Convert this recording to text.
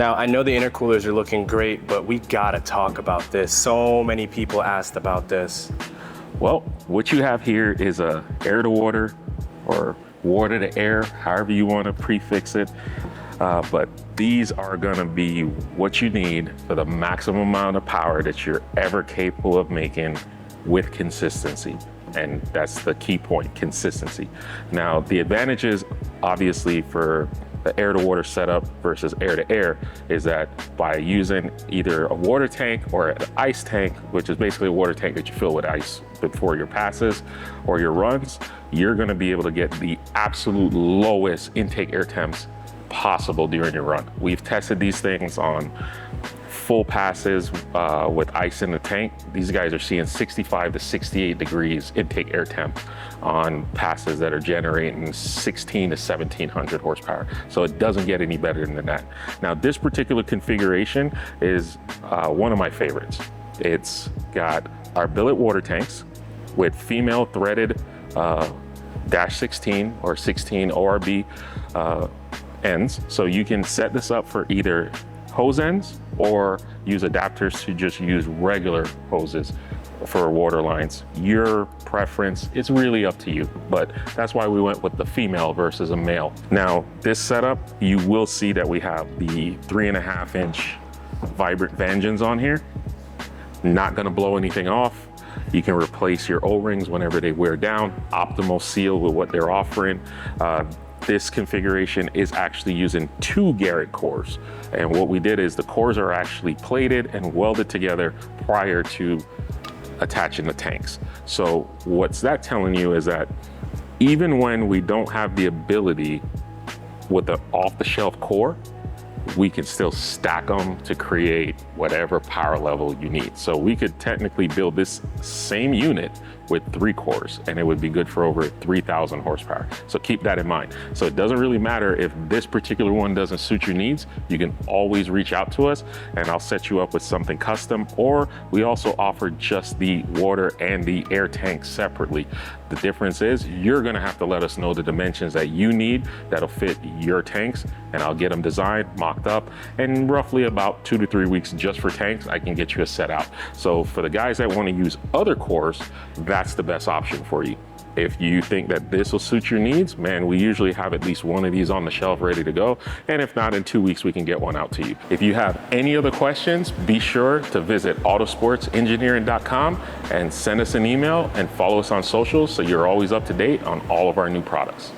Now, I know the intercoolers are looking great, but we gotta talk about this. So many people asked about this. Well, what you have here is a air to water or water to air, however you want to prefix it. But these are gonna be what you need for the maximum amount of power that you're ever capable of making with consistency. And that's the key point, consistency. Now, the advantages, obviously, for the air to water setup versus air to air is that by using either a water tank or an ice tank, which is basically a water tank that you fill with ice before your passes or your runs, you're gonna be able to get the absolute lowest intake air temps possible during your run. We've tested these things on full passes with ice in the tank. These guys are seeing 65 to 68 degrees intake air temp on passes that are generating 16 to 1700 horsepower. So it doesn't get any better than that. Now, this particular configuration is one of my favorites. It's got our billet water tanks with female threaded dash 16 or 16 ORB ends. So you can set this up for either hose ends or use adapters to just use regular hoses for water lines. Your preference, it's really up to you, but that's why we went with the female versus a male. Now, this setup, you will see that we have the 3.5-inch vibrant Vengeance on here. Not gonna blow anything off. You can replace your O-rings whenever they wear down. Optimal seal with what they're offering. This configuration is actually using 2 Garrett cores. And what we did is the cores are actually plated and welded together prior to attaching the tanks. So what's that telling you is that even when we don't have the ability with the off-the-shelf core, we can still stack them to create whatever power level you need. So we could technically build this same unit with 3 cores and it would be good for over 3,000 horsepower. So keep that in mind. So it doesn't really matter if this particular one doesn't suit your needs, you can always reach out to us and I'll set you up with something custom, or we also offer just the water and the air tank separately. The difference is you're gonna have to let us know the dimensions that you need that'll fit your tanks, and I'll get them designed, mocked up, and roughly about 2 to 3 weeks just for tanks, I can get you a set out. So for the guys that wanna use other cores, that's the best option for you. If you think that this will suit your needs, man, we usually have at least one of these on the shelf ready to go. And if not, in 2 weeks, we can get one out to you. If you have any other questions, be sure to visit autosportsengineering.com and send us an email and follow us on socials so you're always up to date on all of our new products.